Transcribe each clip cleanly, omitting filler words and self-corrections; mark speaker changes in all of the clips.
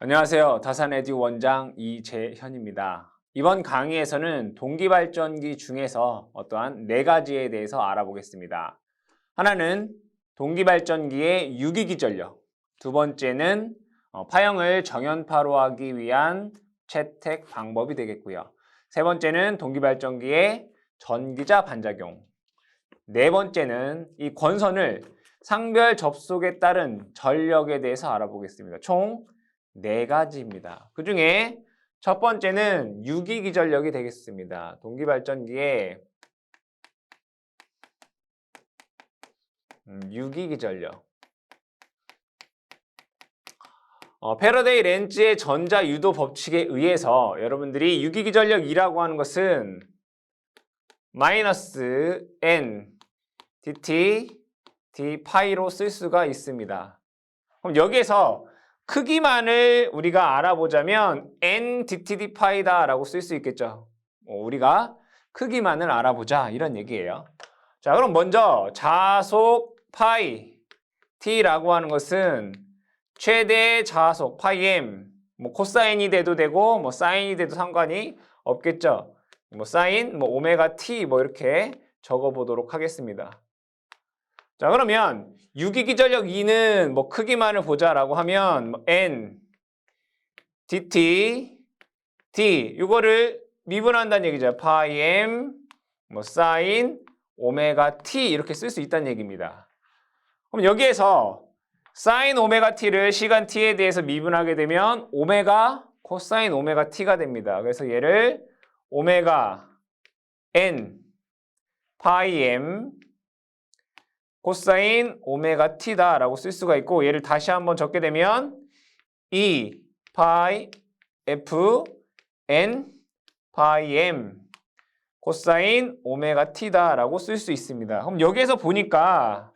Speaker 1: 안녕하세요. 다산에듀 원장 이재현입니다. 이번 강의에서는 동기발전기 중에서 어떠한 네 가지에 대해서 알아보겠습니다. 하나는 동기발전기의 유기기전력, 두 번째는 파형을 정연파로 하기 위한 채택 방법이 되겠고요. 세 번째는 동기발전기의 전기자 반작용, 네 번째는 이 권선을 상별 접속에 따른 전력에 대해서 알아보겠습니다. 총 네 가지입니다. 그 중에 첫 번째는 유기기전력이 되겠습니다. 동기발전기의 유기기전력. 패러데이 렌즈의 전자유도 법칙에 의해서 여러분들이 유기기전력이라고 하는 것은 마이너스 n dt d 파이로 쓸 수가 있습니다. 그럼 여기에서 크기만을 우리가 알아보자면 n dt d 파이다라고 쓸 수 있겠죠. 우리가 크기만을 알아보자 이런 얘기예요. 자, 그럼 먼저 자속 파이 t라고 하는 것은 최대 자속 파이 m, 코사인이 돼도 되고 사인이 돼도 상관이 없겠죠. 사인 오메가 t 이렇게 적어보도록 하겠습니다. 자, 그러면 유기기전력 2는 크기만을 보자라고 하면 n dt d 이거를 미분한다는 얘기죠. 파이 m 사인 오메가 t 이렇게 쓸 수 있다는 얘기입니다. 그럼 여기에서 사인 오메가 t를 시간 t에 대해서 미분하게 되면 오메가 코사인 오메가 t가 됩니다. 그래서 얘를 오메가 n 파이 m 코사인 오메가 t다라고 쓸 수가 있고, 얘를 다시 한번 적게 되면 2 파이 f n 파이 m 코사인 오메가 t다라고 쓸 수 있습니다. 그럼 여기에서 보니까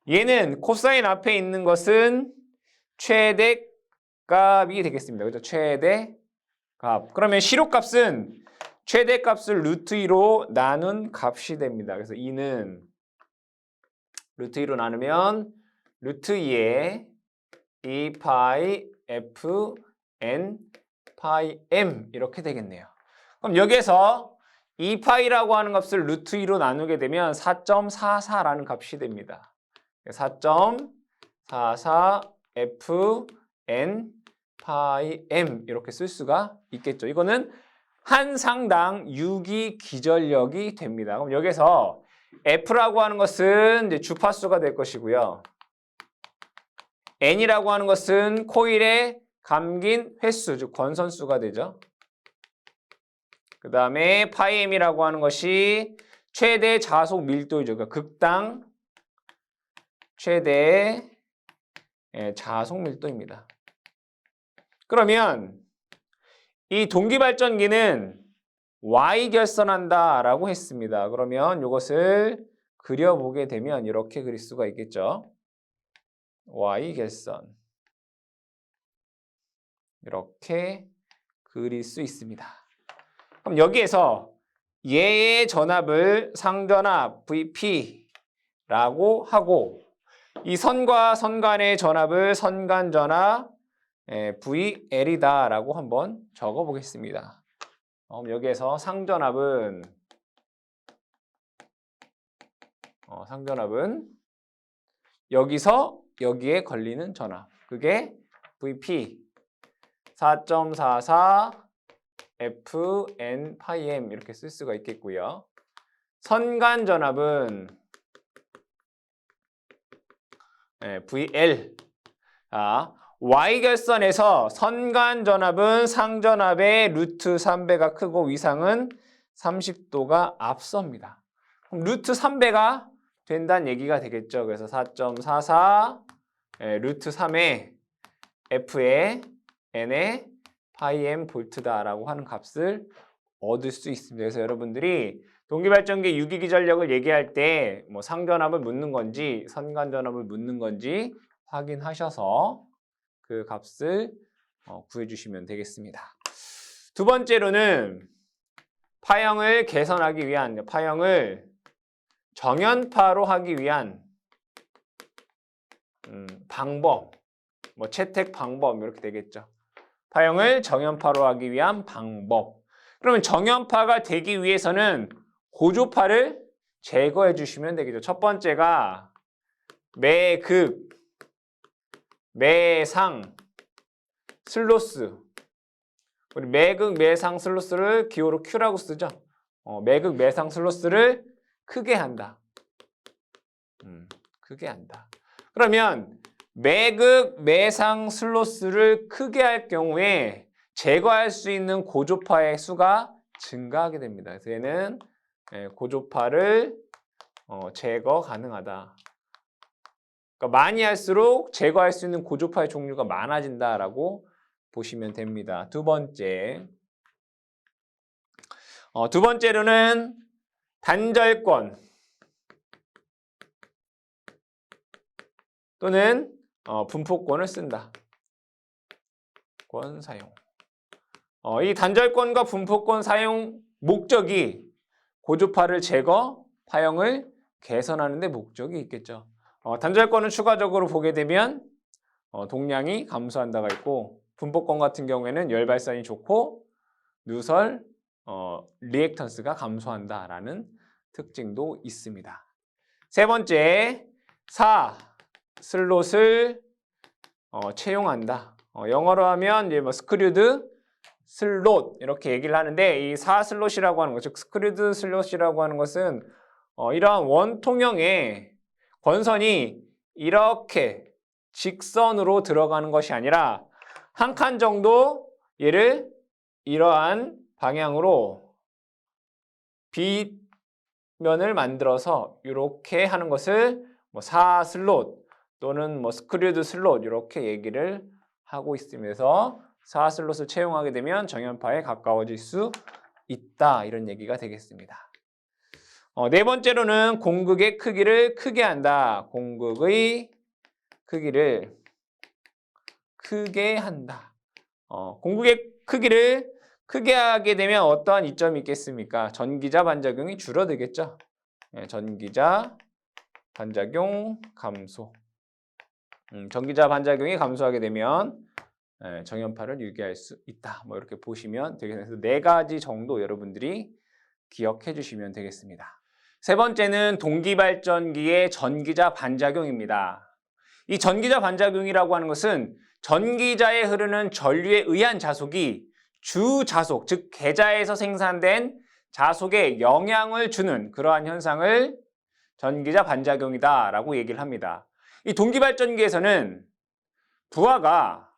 Speaker 1: 얘는 코사인 앞에 있는 것은 최대값이 되겠습니다. 그죠? 최대값. 그러면 시료값은 최대값을 루트 2로 나눈 값이 됩니다. 그래서 2는 루트 2로 나누면 루트 2에 2 파이 f n 파이 m 이렇게 되겠네요. 그럼 여기에서 2 파이라고 하는 값을 루트 2로 나누게 되면 4.44라는 값이 됩니다. 4.44 f n 파이 m 이렇게 쓸 수가 있겠죠. 이거는 한 상당 유기기전력이 됩니다. 그럼 여기서 F라고 하는 것은 이제 주파수가 될 것이고요. N이라고 하는 것은 코일에 감긴 횟수, 즉 권선수가 되죠. 그 다음에 파이 M이라고 하는 것이 최대 자속 밀도이죠. 그러니까 극당 최대 자속 밀도입니다. 그러면 이 동기발전기는 Y 결선한다라고 했습니다. 그러면 이것을 그려보게 되면 이렇게 그릴 수가 있겠죠. Y 결선. 이렇게 그릴 수 있습니다. 그럼 여기에서 얘의 전압을 상전압 VP라고 하고 이 선과 선 간의 전압을 선간전압 VL이다라고 한번 적어보겠습니다. 그럼 여기에서 상전압은 여기서 여기에 걸리는 전압, 그게 VP 4.44 FN 파이 M 이렇게 쓸 수가 있겠고요. 선간 전압은 VL. Y결선에서 선간 전압은 상전압의 루트 3배가 크고 위상은 30도가 앞섭니다. 그럼 루트 3배가 된다는 얘기가 되겠죠. 그래서 4.44 루트 3의 F의 N의 파이 M 볼트다라고 하는 값을 얻을 수 있습니다. 그래서 여러분들이 동기발전기 유기기전력을 얘기할 때 상전압을 묻는 건지 선간 전압을 묻는 건지 확인하셔서 그 값을 구해주시면 되겠습니다. 두 번째로는 파형을 개선하기 위한, 파형을 정연파로 하기 위한 방법, 채택 방법 이렇게 되겠죠. 파형을 정연파로 하기 위한 방법. 그러면 정연파가 되기 위해서는 고조파를 제거해 주시면 되겠죠. 첫 번째가 매극, 매상, 슬로스. 우리 매극, 매상, 슬로스를 기호로 Q라고 쓰죠. 매극, 매상, 슬로스를 크게 한다. 크게 한다. 그러면 매극, 매상, 슬로스를 크게 할 경우에 제거할 수 있는 고조파의 수가 증가하게 됩니다. 그래서 얘는 고조파를 제거 가능하다. 그러니까 많이 할수록 제거할 수 있는 고조파의 종류가 많아진다라고 보시면 됩니다. 두 번째로는 단절권 또는 분포권을 쓴다. 권 사용. 이 단절권과 분포권 사용 목적이 고조파를 제거, 파형을 개선하는 데 목적이 있겠죠. 단절권은 추가적으로 보게 되면 동량이 감소한다가 있고 분포권 같은 경우에는 열 발산이 좋고 누설, 리액턴스가 감소한다라는 특징도 있습니다. 세 번째, 슬롯을 채용한다. 영어로 하면 이제 스크류드 슬롯 이렇게 얘기를 하는데 이 슬롯이라고 하는 것, 즉 스크류드 슬롯이라고 하는 것은 이러한 원통형의 권선이 이렇게 직선으로 들어가는 것이 아니라 한 칸 정도 얘를 이러한 방향으로 빗면을 만들어서 이렇게 하는 것을 사슬롯 또는 스크류드 슬롯 이렇게 얘기를 하고 있으면서 사슬롯을 채용하게 되면 정연파에 가까워질 수 있다 이런 얘기가 되겠습니다. 네 번째로는 공극의 크기를 크게 한다. 공극의 크기를 크게 한다. 공극의 크기를 크게 하게 되면 어떠한 이점이 있겠습니까? 전기자 반작용이 줄어들겠죠. 전기자 반작용 감소. 전기자 반작용이 감소하게 되면 정연파를 유지할 수 있다. 이렇게 보시면 되겠습니다. 그래서 네 가지 정도 여러분들이 기억해 주시면 되겠습니다. 세 번째는 동기발전기의 전기자 반작용입니다. 이 전기자 반작용이라고 하는 것은 전기자에 흐르는 전류에 의한 자속이 주자속, 즉 계자에서 생산된 자속에 영향을 주는 그러한 현상을 전기자 반작용이다라고 얘기를 합니다. 이 동기발전기에서는 부하가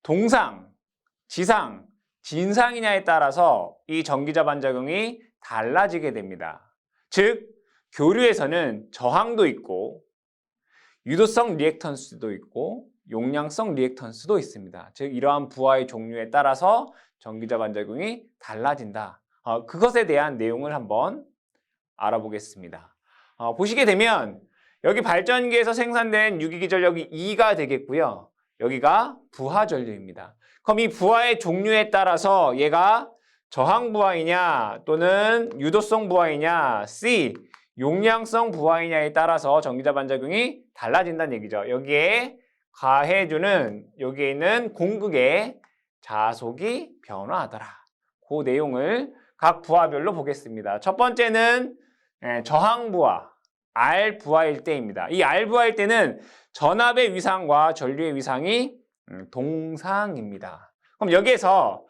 Speaker 1: 동상, 지상, 진상이냐에 따라서 이 전기자 반작용이 달라지게 됩니다. 즉, 교류에서는 저항도 있고 유도성 리액턴스도 있고 용량성 리액턴스도 있습니다. 즉, 이러한 부하의 종류에 따라서 전기자 반작용이 달라진다. 그것에 대한 내용을 한번 알아보겠습니다. 보시게 되면 여기 발전기에서 생산된 유기기 전력이 E가 되겠고요. 여기가 부하 전류입니다. 그럼 이 부하의 종류에 따라서 얘가 저항 부하이냐 또는 유도성 부하이냐, C, 용량성 부하이냐에 따라서 전기자 반작용이 달라진다는 얘기죠. 여기에 가해주는 여기에 있는 공극의 자속이 변화하더라. 그 내용을 각 부하별로 보겠습니다. 첫 번째는 저항 부하, R 부하일 때입니다. 이 R 부하일 때는 전압의 위상과 전류의 위상이 동상입니다. 그럼 여기에서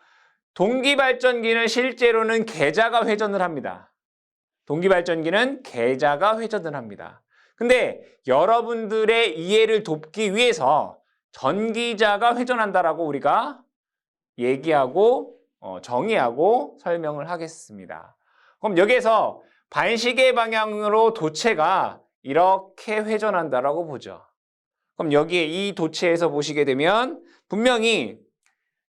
Speaker 1: 동기발전기는 실제로는 계자가 회전을 합니다. 동기발전기는 계자가 회전을 합니다. 근데 여러분들의 이해를 돕기 위해서 전기자가 회전한다라고 우리가 얘기하고 정의하고 설명을 하겠습니다. 그럼 여기에서 반시계 방향으로 도체가 이렇게 회전한다라고 보죠. 그럼 여기에 이 도체에서 보시게 되면 분명히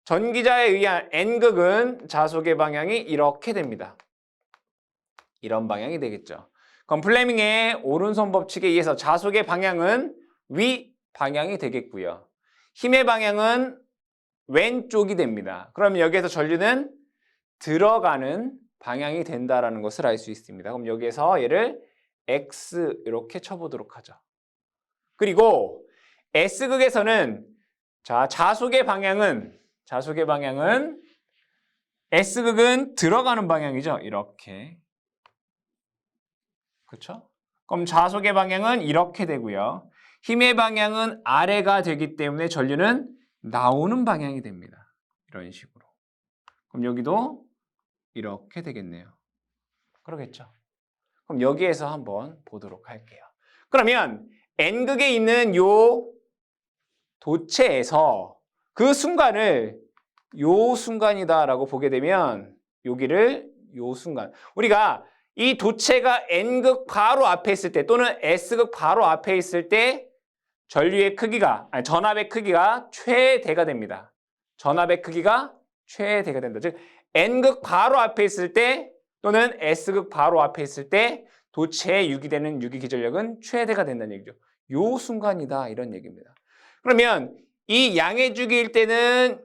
Speaker 1: 전기자에 의한 N극은 자속의 방향이 이렇게 됩니다. 이런 방향이 되겠죠. 그럼 플레밍의 오른손 법칙에 의해서 자속의 방향은 위 방향이 되겠고요. 힘의 방향은 왼쪽이 됩니다. 그럼 여기에서 전류는 들어가는 방향이 된다는 것을 알 수 있습니다. 그럼 여기에서 얘를 X 이렇게 쳐보도록 하죠. 그리고 S극에서는 자속의 방향은 자속의 방향은 S극은 들어가는 방향이죠. 이렇게. 그렇죠? 그럼 자속의 방향은 이렇게 되고요. 힘의 방향은 아래가 되기 때문에 전류는 나오는 방향이 됩니다. 이런 식으로. 그럼 여기도 이렇게 되겠네요. 그러겠죠? 그럼 여기에서 한번 보도록 할게요. 그러면 N극에 있는 요 도체에서 그 순간을 요 순간이다라고 보게 되면 여기를 요 순간. 우리가 이 도체가 N극 바로 앞에 있을 때 또는 S극 바로 앞에 있을 때 전류의 크기가, 아니, 전압의 크기가 최대가 됩니다. 전압의 크기가 최대가 된다. 즉 N극 바로 앞에 있을 때 또는 S극 바로 앞에 있을 때 도체에 유기되는 유기기전력은 최대가 된다는 얘기죠. 요 순간이다 이런 얘기입니다. 그러면 이 양의 주기일 때는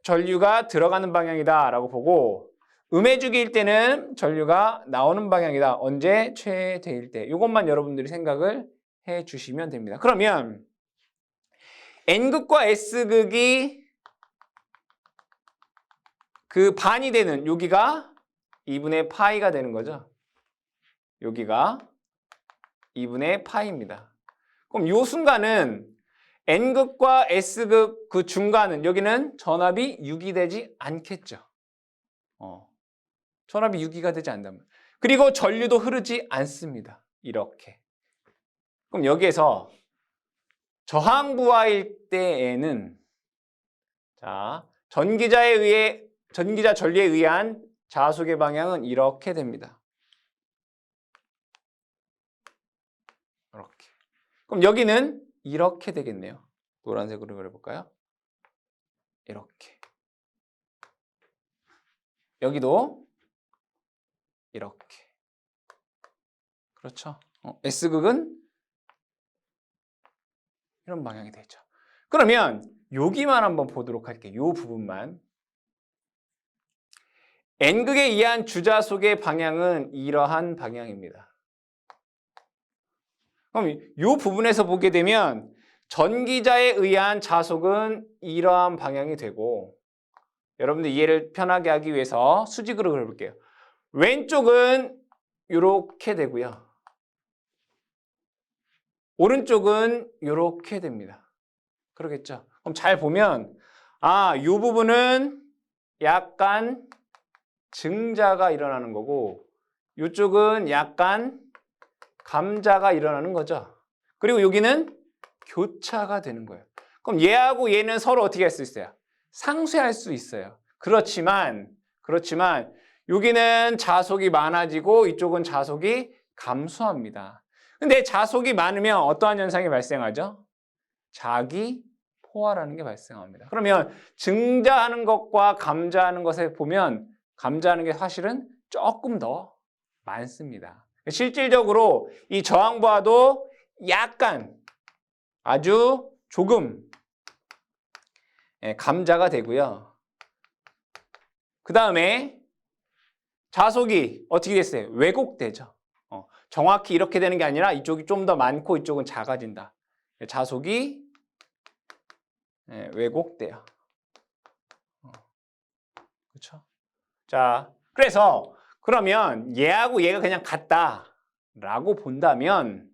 Speaker 1: 전류가 들어가는 방향이다 라고 보고 음의 주기일 때는 전류가 나오는 방향이다. 언제? 최대일 때. 이것만 여러분들이 생각을 해 주시면 됩니다. 그러면 N극과 S극이 그 반이 되는 여기가 2분의 파이가 되는 거죠. 여기가 2분의 파이입니다. 그럼 이 순간은 N극과 S극 그 중간은 여기는 전압이 유기되지 않겠죠. 전압이 유기가 되지 않는다면. 그리고 전류도 흐르지 않습니다. 이렇게. 그럼 여기에서 저항부하일 때에는 자, 전기자 전류에 의한 자속의 방향은 이렇게 됩니다. 이렇게. 그럼 여기는 이렇게 되겠네요. 노란색으로 그려볼까요? 이렇게. 여기도 이렇게. 그렇죠? S극은 이런 방향이 되죠. 그러면 여기만 한번 보도록 할게요. 이 부분만. N극에 의한 주자속의 방향은 이러한 방향입니다. 그럼 이 부분에서 보게 되면 전기자에 의한 자속은 이러한 방향이 되고 여러분들 이해를 편하게 하기 위해서 수직으로 그려볼게요. 왼쪽은 이렇게 되고요. 오른쪽은 이렇게 됩니다. 그러겠죠? 그럼 잘 보면 이 부분은 약간 증자가 일어나는 거고 이쪽은 약간 감자가 일어나는 거죠. 그리고 여기는 교차가 되는 거예요. 그럼 얘하고 얘는 서로 어떻게 할 수 있어요? 상쇄할 수 있어요. 그렇지만 여기는 자속이 많아지고 이쪽은 자속이 감소합니다. 근데 자속이 많으면 어떠한 현상이 발생하죠? 자기 포화라는 게 발생합니다. 그러면 증자하는 것과 감자하는 것에 보면 감자하는 게 사실은 조금 더 많습니다. 실질적으로 이 저항부하도 약간 아주 조금 감자가 되고요. 그 다음에 자속이 어떻게 됐어요? 왜곡되죠. 정확히 이렇게 되는 게 아니라 이쪽이 좀 더 많고 이쪽은 작아진다. 자속이 왜곡돼요. 그렇죠? 자, 그래서 그러면 얘하고 얘가 그냥 같다라고 본다면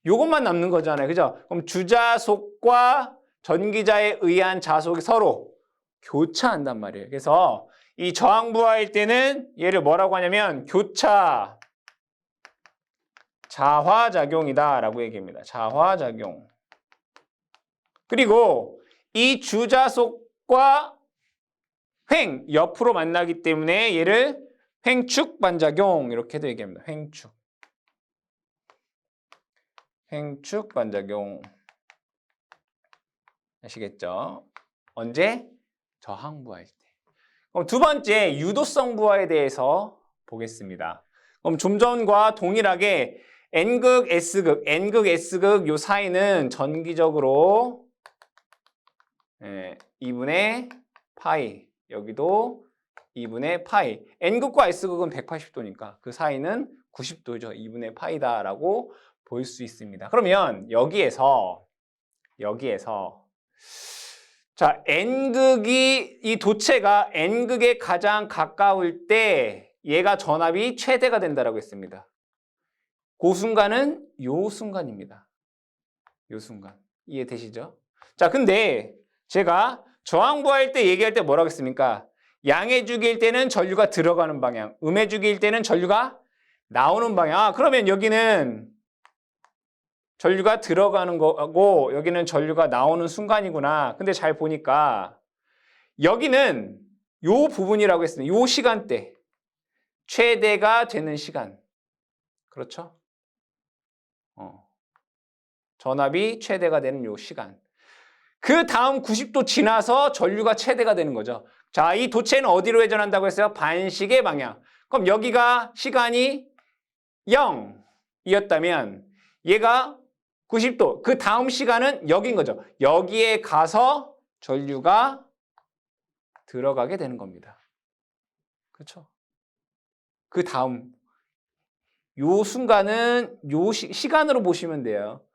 Speaker 1: 이것만 남는 거잖아요. 그죠? 그럼 주자속과 전기자에 의한 자속이 서로 교차한단 말이에요. 그래서 이 저항부하일 때는 얘를 뭐라고 하냐면 교차 자화작용이다라고 얘기합니다. 자화작용. 그리고 이 주자속과 횡 옆으로 만나기 때문에 얘를 횡축 반작용 이렇게도 얘기합니다. 횡축 반작용. 아시겠죠? 언제? 저항부하일 때. 그럼 두 번째 유도성 부하에 대해서 보겠습니다. 그럼 좀 전과 동일하게 N극, S극 요 사이는 전기적으로 2분의 파이, 여기도 2분의 파이. N극과 S극은 180도니까 그 사이는 90도죠. 2분의 파이다라고 볼 수 있습니다. 그러면 여기에서 자, N극이 이 도체가 N극에 가장 가까울 때 얘가 전압이 최대가 된다라고 했습니다. 그 순간은 요 순간입니다. 요 순간. 이해되시죠? 자, 근데 제가 저항부하일 때 얘기할 때 뭐라고 했습니까? 양의 주기일 때는 전류가 들어가는 방향, 음의 주기일 때는 전류가 나오는 방향. 아, 그러면 여기는 전류가 들어가는 거고 여기는 전류가 나오는 순간이구나. 근데 잘 보니까 여기는 요 부분이라고 했습니다. 요 시간대. 최대가 되는 시간. 그렇죠? 전압이 최대가 되는 요 시간. 그 다음 90도 지나서 전류가 최대가 되는 거죠. 자, 이 도체는 어디로 회전한다고 했어요? 반시계 방향. 그럼 여기가 시간이 0이었다면 얘가 90도, 그 다음 시간은 여기인 거죠. 여기에 가서 전류가 들어가게 되는 겁니다. 그렇죠? 그 다음 요 순간은 요 시간으로 보시면 돼요.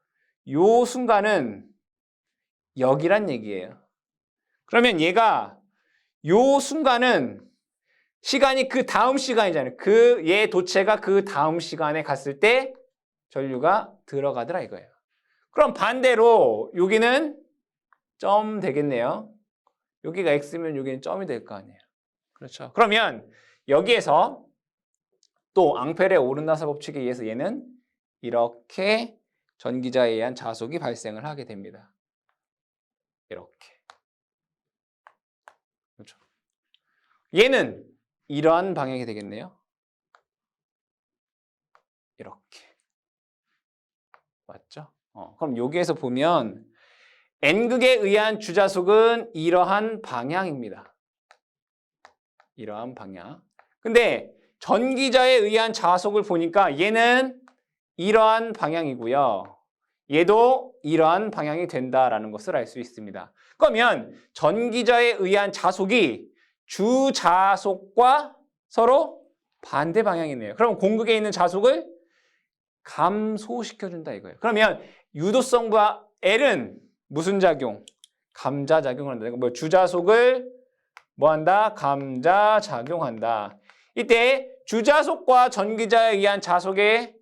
Speaker 1: 요 순간은 여기란 얘기예요. 그러면 얘가 요 순간은 시간이 그 다음 시간이잖아요. 그 얘 도체가 그 다음 시간에 갔을 때 전류가 들어가더라 이거예요. 그럼 반대로 여기는 점 되겠네요. 여기가 X면 여기는 점이 될 거 아니에요. 그렇죠. 그러면 여기에서 또 앙페르의 오른나사 법칙에 의해서 얘는 이렇게 전기자에 의한 자속이 발생을 하게 됩니다. 이렇게. 그렇죠. 얘는 이러한 방향이 되겠네요. 이렇게. 맞죠? 그럼 여기에서 보면 N극에 의한 주자속은 이러한 방향입니다. 이러한 방향. 근데 전기자에 의한 자속을 보니까 얘는 이러한 방향이고요. 얘도 이러한 방향이 된다라는 것을 알 수 있습니다. 그러면 전기자에 의한 자속이 주자속과 서로 반대 방향이네요. 그럼 공극에 있는 자속을 감소시켜준다 이거예요. 그러면 유도성과 L은 무슨 작용? 감자작용을 한다. 뭐 주자속을 뭐 한다? 감자작용한다. 이때 주자속과 전기자에 의한 자속의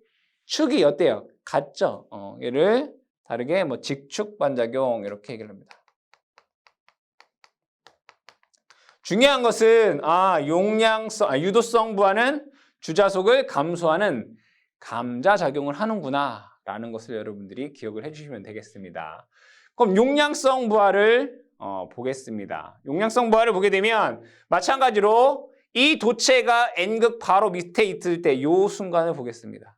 Speaker 1: 축이 어때요? 같죠? 얘를 다르게 뭐 직축 반작용 이렇게 얘기를 합니다. 중요한 것은 유도성 부하는 주자속을 감소하는 감자작용을 하는구나 라는 것을 여러분들이 기억을 해주시면 되겠습니다. 그럼 용량성 부하를 보겠습니다. 용량성 부하를 보게 되면 마찬가지로 이 도체가 N극 바로 밑에 있을 때 이 순간을 보겠습니다.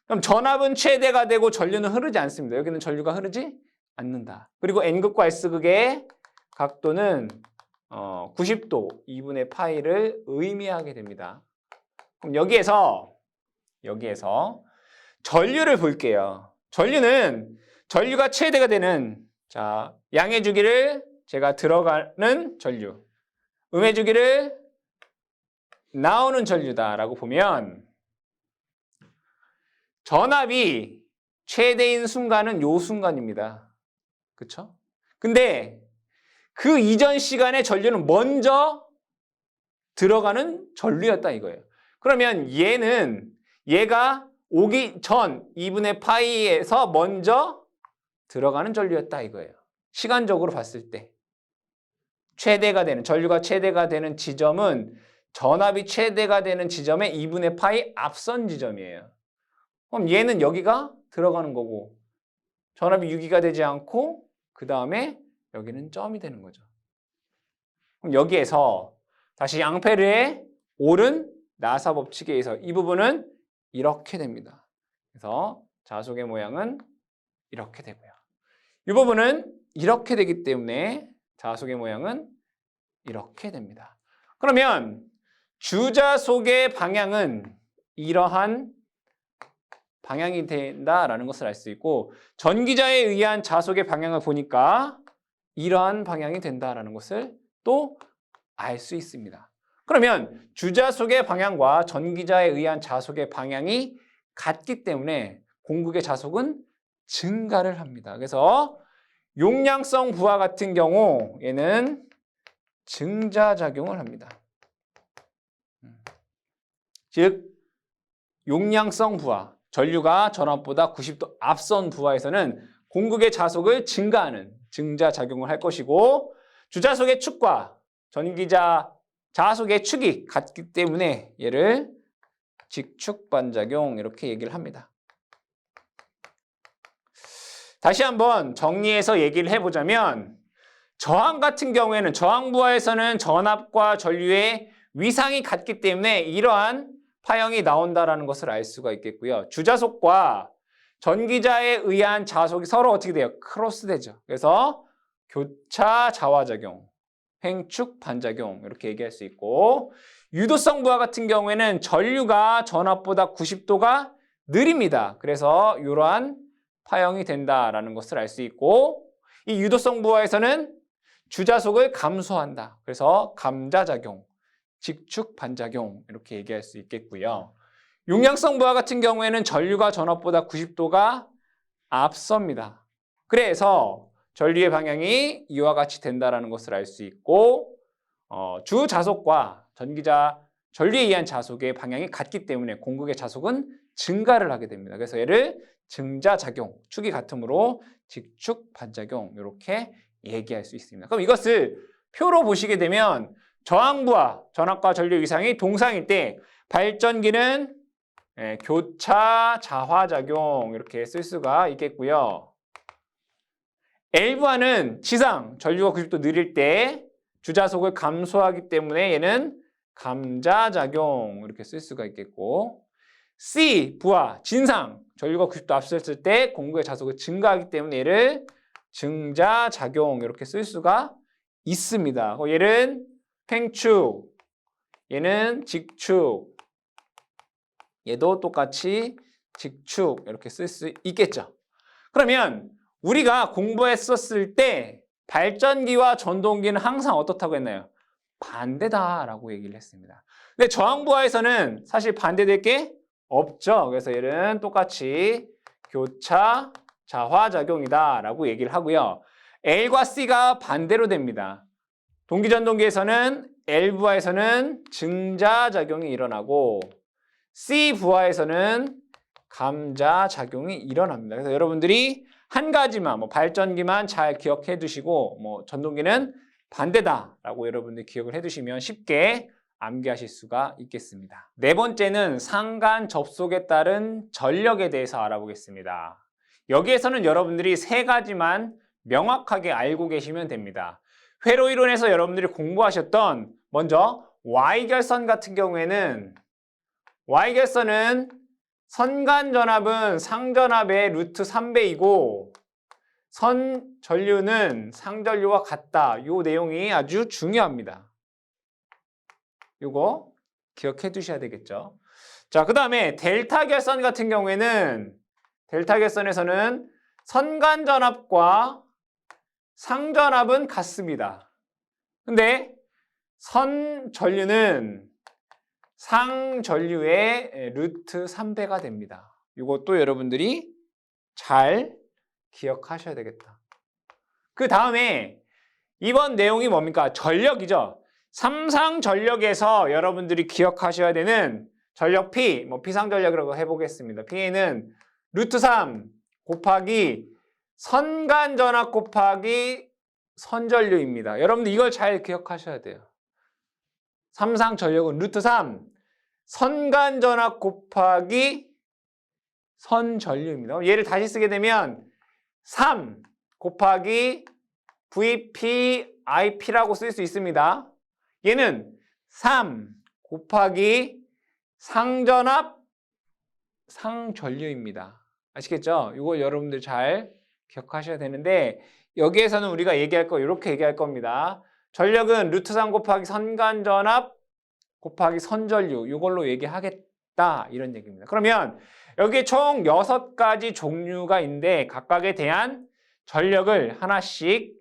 Speaker 1: 그럼 전압은 최대가 되고 전류는 흐르지 않습니다. 여기는 전류가 흐르지 않는다. 그리고 N극과 S극의 각도는 90도 2분의 파이를 의미하게 됩니다. 그럼 여기에서 전류를 볼게요. 전류가 최대가 되는 양의 주기를 제가 들어가는 전류, 음의 주기를 나오는 전류다라고 보면 전압이 최대인 순간은 요 순간입니다. 그렇죠? 근데 그 이전 시간에 전류는 먼저 들어가는 전류였다 이거예요. 그러면 얘가 오기 전 2분의 파이에서 먼저 들어가는 전류였다 이거예요. 시간적으로 봤을 때 전류가 최대가 되는 지점은 전압이 최대가 되는 지점의 2분의 파이 앞선 지점이에요. 그럼 얘는 여기가 들어가는 거고 전압이 유기가 되지 않고 그 다음에 여기는 점이 되는 거죠. 그럼 여기에서 다시 앙페르의 옳은 나사 법칙에 의해서 이 부분은 이렇게 됩니다. 그래서 자속의 모양은 이렇게 되고요. 이 부분은 이렇게 되기 때문에 자속의 모양은 이렇게 됩니다. 그러면 주자속의 방향은 이러한 방향이 된다라는 것을 알 수 있고 전기자에 의한 자속의 방향을 보니까 이러한 방향이 된다라는 것을 또 알 수 있습니다. 그러면 주자속의 방향과 전기자에 의한 자속의 방향이 같기 때문에 공극의 자속은 증가를 합니다. 그래서 용량성 부하 같은 경우 얘는 증자작용을 합니다. 즉 용량성 부하, 전류가 전압보다 90도 앞선 부하에서는 공극의 자속을 증가하는 증자작용을 할 것이고 주자속의 축과 전기자 자속의 축이 같기 때문에 얘를 직축반작용 이렇게 얘기를 합니다. 다시 한번 정리해서 얘기를 해보자면 저항 같은 경우에는 저항 부하에서는 전압과 전류의 위상이 같기 때문에 이러한 파형이 나온다는 것을 알 수가 있겠고요. 주자속과 전기자에 의한 자속이 서로 어떻게 돼요? 크로스되죠. 그래서 교차 자화작용, 횡축 반작용 이렇게 얘기할 수 있고 유도성 부하 같은 경우에는 전류가 전압보다 90도가 느립니다. 그래서 이러한 파형이 된다라는 것을 알 수 있고 이 유도성 부하에서는 주자속을 감소한다. 그래서 감자작용, 직축 반작용 이렇게 얘기할 수 있겠고요. 용량성 부하 같은 경우에는 전류가 전압보다 90도가 앞섭니다. 그래서 전류의 방향이 이와 같이 된다는 것을 알 수 있고 주자속과 전기자 전류에 의한 자속의 방향이 같기 때문에 공극의 자속은 증가를 하게 됩니다. 그래서 얘를 증자작용, 축이 같으므로 직축 반작용 이렇게 얘기할 수 있습니다. 그럼 이것을 표로 보시게 되면 저항부하, 전압과 전류 위상이 동상일 때 발전기는 교차 자화작용 이렇게 쓸 수가 있겠고요. L부하는 지상, 전류가 90도 느릴 때 주자속을 감소하기 때문에 얘는 감자작용 이렇게 쓸 수가 있겠고 C부하, 진상, 전류가 90도 앞섰을 때 공극의 자속을 증가하기 때문에 얘를 증자작용 이렇게 쓸 수가 있습니다. 얘는 횡축, 얘는 직축, 얘도 똑같이 직축 이렇게 쓸 수 있겠죠. 그러면 우리가 공부했었을 때 발전기와 전동기는 항상 어떻다고 했나요? 반대다라고 얘기를 했습니다. 근데 저항부하에서는 사실 반대될 게 없죠. 그래서 얘는 똑같이 교차 자화작용이다라고 얘기를 하고요. L과 C가 반대로 됩니다. 동기전동기에서는 L부하에서는 증자작용이 일어나고 C부하에서는 감자작용이 일어납니다. 그래서 여러분들이 한 가지만 발전기만 잘 기억해 두시고 전동기는 반대다라고 여러분들이 기억을 해 두시면 쉽게 암기하실 수가 있겠습니다. 네 번째는 상간 접속에 따른 전력에 대해서 알아보겠습니다. 여기에서는 여러분들이 세 가지만 명확하게 알고 계시면 됩니다. 회로 이론에서 여러분들이 공부하셨던 먼저 Y결선 같은 경우에는 Y결선은 선간전압은 상전압의 루트 3배이고 선전류는 상전류와 같다. 이 내용이 아주 중요합니다. 이거 기억해 두셔야 되겠죠. 자, 그 다음에 델타 결선 같은 경우에는 델타 결선에서는 선간전압과 상전압은 같습니다. 근데 선전류는 상전류의 루트 3배가 됩니다. 이것도 여러분들이 잘 기억하셔야 되겠다. 그 다음에 이번 내용이 뭡니까? 전력이죠. 삼상전력에서 여러분들이 기억하셔야 되는 전력 P, P상전력이라고 해보겠습니다. P는 루트 3 곱하기 선간전압 곱하기 선전류입니다. 여러분들 이걸 잘 기억하셔야 돼요. 삼상전력은 루트 3 선간전압 곱하기 선전류입니다. 얘를 다시 쓰게 되면 3 곱하기 VPIP라고 쓸 수 있습니다. 얘는 3 곱하기 상전압 상전류입니다. 아시겠죠? 이걸 여러분들 잘 기억하셔야 되는데 여기에서는 우리가 얘기할 거 이렇게 얘기할 겁니다. 전력은 루트 3 곱하기 선간전압 곱하기 선전류 이걸로 얘기하겠다 이런 얘기입니다. 그러면 여기 총 6가지 종류가 있는데 각각에 대한 전력을 하나씩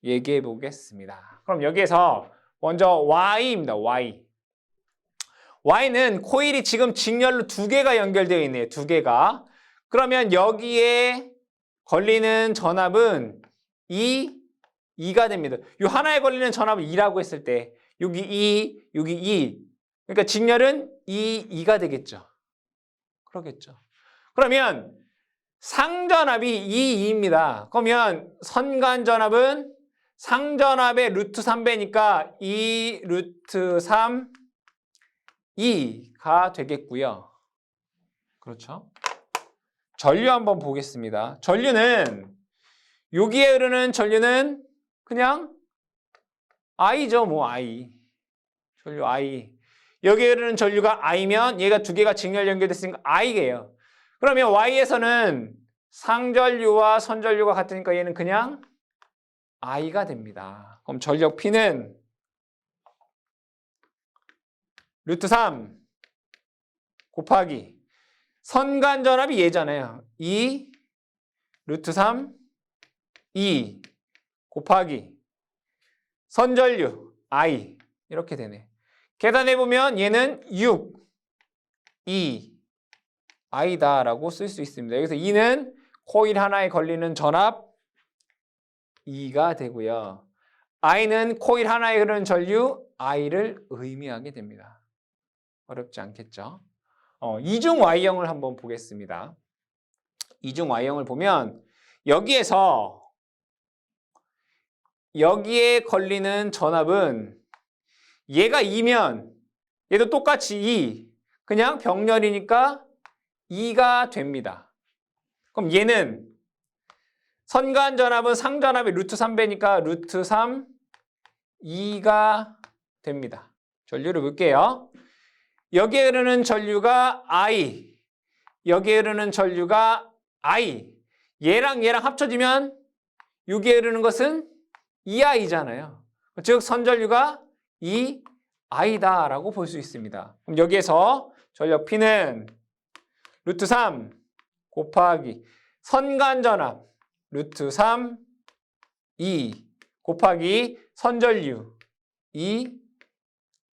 Speaker 1: 얘기해 보겠습니다. 그럼 여기에서 먼저 Y입니다. Y. Y는 코일이 지금 직렬로 2개가 연결되어 있네요. 2개가. 그러면 여기에 걸리는 전압은 2가 됩니다. 요 하나에 걸리는 전압을 2라고 했을 때 여기 2, 여기 2. 그러니까 직렬은 2가 되겠죠. 그러겠죠. 그러면 상전압이 2입니다. 그러면 선간전압은 상전압의 루트 3배니까 2 루트 3 2가 되겠고요. 그렇죠? 전류 한번 보겠습니다. 전류는 여기에 흐르는 전류는 그냥 I죠. 뭐 I. 전류 I. 여기에 흐르는 전류가 I면 얘가 두 개가 직렬 연결됐으니까 I예요. 그러면 Y에서는 상전류와 선전류가 같으니까 얘는 그냥 I가 됩니다. 그럼 전력 P는 루트 3 곱하기 선간전압이 얘잖아요. 2 루트 3 2 곱하기 선전류 I 이렇게 되네. 계산해보면 얘는 6 2 I다라고 쓸 수 있습니다. 여기서 2는 코일 하나에 걸리는 전압 2가 되고요. I는 코일 하나에 흐르는 전류 I를 의미하게 됩니다. 어렵지 않겠죠? 이중 Y형을 한번 보겠습니다. 이중 Y형을 보면 여기에서 여기에 걸리는 전압은 얘가 2면 얘도 똑같이 2. 그냥 병렬이니까 2가 됩니다. 그럼 얘는 선간전압은 상전압의 루트 3배니까 루트 3 2가 됩니다. 전류를 볼게요. 여기에 흐르는 전류가 I, 여기에 흐르는 전류가 I. 얘랑 얘랑 합쳐지면 여기에 흐르는 것은 2I잖아요. 즉 선전류가 2I다라고 볼 수 있습니다. 그럼 여기에서 전력 P는 루트 3 곱하기 선간전압 루트 3 2 곱하기 선전류 2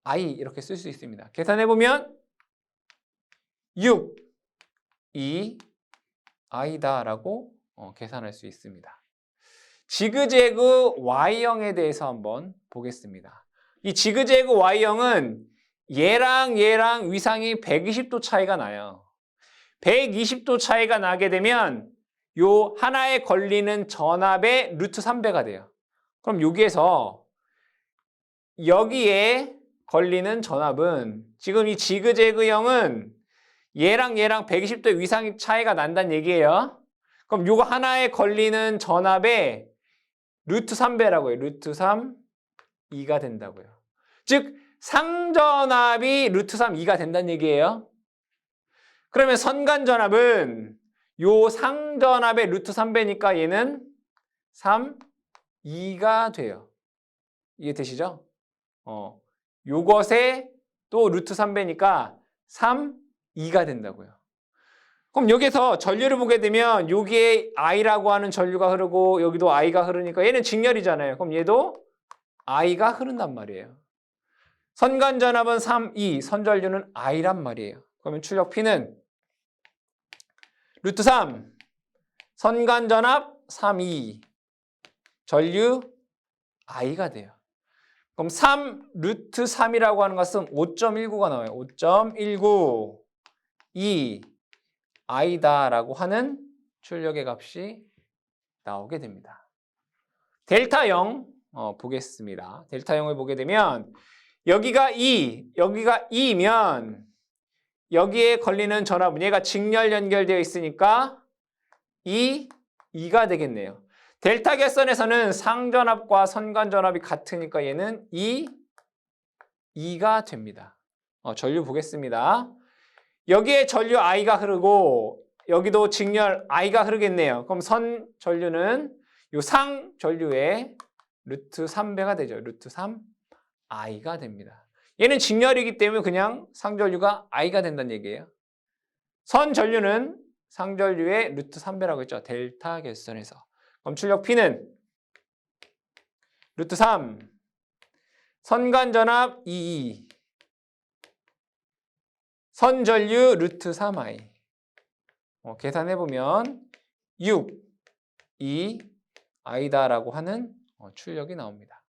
Speaker 1: I 이렇게 쓸 수 있습니다. 계산해보면 6 2 I다라고 계산할 수 있습니다. 지그재그 Y형에 대해서 한번 보겠습니다. 이 지그재그 Y형은 얘랑 얘랑 위상이 120도 차이가 나요. 120도 차이가 나게 되면 요 하나에 걸리는 전압의 루트 3배가 돼요. 그럼 여기에서 여기에 걸리는 전압은 지금 이 지그재그형은 얘랑 얘랑 120도 위상이 차이가 난다는 얘기예요. 그럼 요거 하나에 걸리는 전압의 루트 3배라고 해요. 루트 3 2가 된다고요. 즉 상전압이 루트 3 2가 된다는 얘기예요. 그러면 선간전압은 요 상전압의 루트 3배니까 얘는 3 2가 돼요. 이해되시죠? 요것에 또 루트 3배니까 3 2가 된다고요. 그럼 여기서 전류를 보게 되면 여기에 I라고 하는 전류가 흐르고 여기도 I가 흐르니까 얘는 직렬이잖아요. 그럼 얘도 I가 흐른단 말이에요. 선간전압은 3, 2, 선전류는 I란 말이에요. 그러면 출력 P는 루트 3, 선간전압 3, 2, 전류 I가 돼요. 그럼 3 루트 3이라고 하는 것은 5.19가 나와요. 5.19 2 I다라고 하는 출력의 값이 나오게 됩니다. 델타0 보겠습니다. 델타0을 보게 되면 여기가 2, 여기가 2면 여기에 걸리는 전압은 얘가 직렬 연결되어 있으니까 2가 되겠네요. 델타 결선에서는 상전압과 선간전압이 같으니까 얘는 2가 됩니다. 전류 보겠습니다. 여기에 전류 I가 흐르고 여기도 직렬 I가 흐르겠네요. 그럼 선 전류는 요 상 전류의 루트 3배가 되죠. 루트 3 I가 됩니다. 얘는 직렬이기 때문에 그냥 상전류가 I가 된다는 얘기예요. 선 전류는 상전류의 루트 3배라고 했죠. 델타 결선에서. 그럼 출력 P는 루트 3 선간전압 2 선전류 루트 3I 계산해보면 6, 2, i다라고 하는 출력이 나옵니다.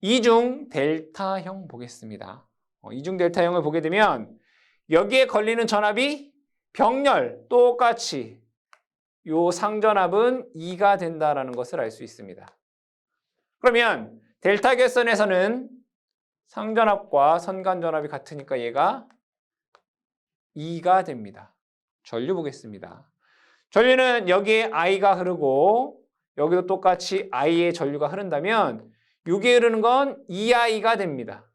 Speaker 1: 이중 델타형 보겠습니다. 이중 델타형을 보게 되면 여기에 걸리는 전압이 병렬 똑같이 요 상전압은 2가 된다라는 것을 알 수 있습니다. 그러면 델타 결선에서는 상전압과 선간전압이 같으니까 얘가 2가 됩니다. 전류 보겠습니다. 전류는 여기에 I가 흐르고 여기도 똑같이 I의 전류가 흐른다면 여기에 흐르는 건 2I가 됩니다.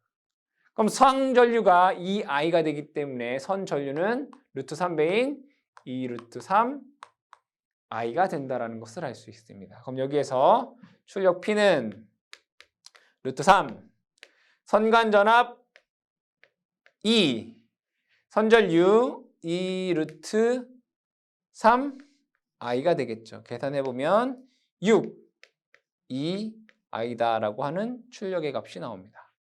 Speaker 1: 그럼 상전류가 2I가 되기 때문에 선전류는 루트 3배인 2 루트 3 I가 된다는 것을 알 수 있습니다. 그럼 여기에서 출력 P는 루트 3 선간전압 2 선전류 2 루트 3 I가 되겠죠. 계산해보면 6 2I다라고 하는 출력의 값이 나옵니다.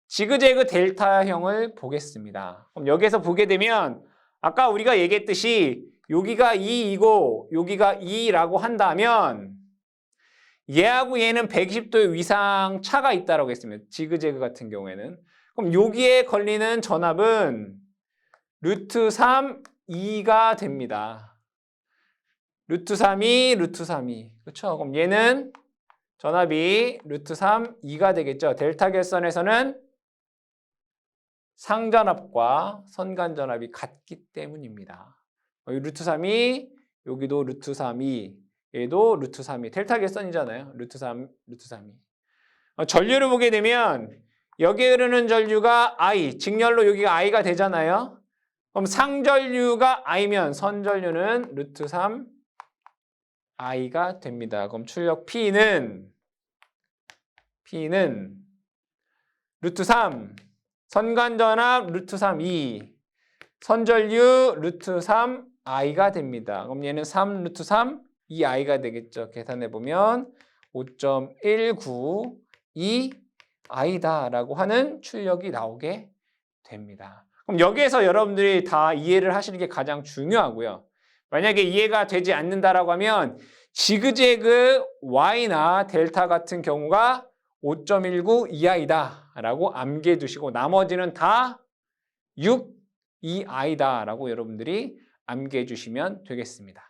Speaker 1: 지그재그 델타형을 보겠습니다. 그럼 여기서 보게 되면 아까 우리가 얘기했듯이 여기가 2이고 여기가 2라고 한다면 얘하고 얘는 120도 이상 차가 있다라고 했습니다. 지그재그 같은 경우에는. 그럼 여기에 걸리는 전압은 루트 3 2가 됩니다. 루트 3이 루트 3이. 그렇죠? 그럼 얘는 전압이 루트 3 2가 되겠죠. 델타 결선에서는 상전압과 선간전압이 같기 때문입니다. 루트 3이 여기도 루트 3이 얘도 루트 3이 델타 결선이잖아요. 루트 3 루트 3이. 전류를 보게 되면 여기에 흐르는 전류가 I, 직렬로 여기가 I가 되잖아요. 그럼 상전류가 I면 선전류는 루트 3 I가 됩니다. 그럼 출력 P는 루트 3 선간전압 루트 3 2 선전류 루트 3 I가 됩니다. 그럼 얘는 3 루트 3 2I가 되겠죠. 계산해보면 5.192 I다라고 하는 출력이 나오게 됩니다. 그럼 여기에서 여러분들이 다 이해를 하시는 게 가장 중요하고요. 만약에 이해가 되지 않는다라고 하면 지그재그 Y나 델타 같은 경우가 5.19 2I다 라고 암기해 두시고 나머지는 다 6 2I다 라고 여러분들이 암기해 주시면 되겠습니다.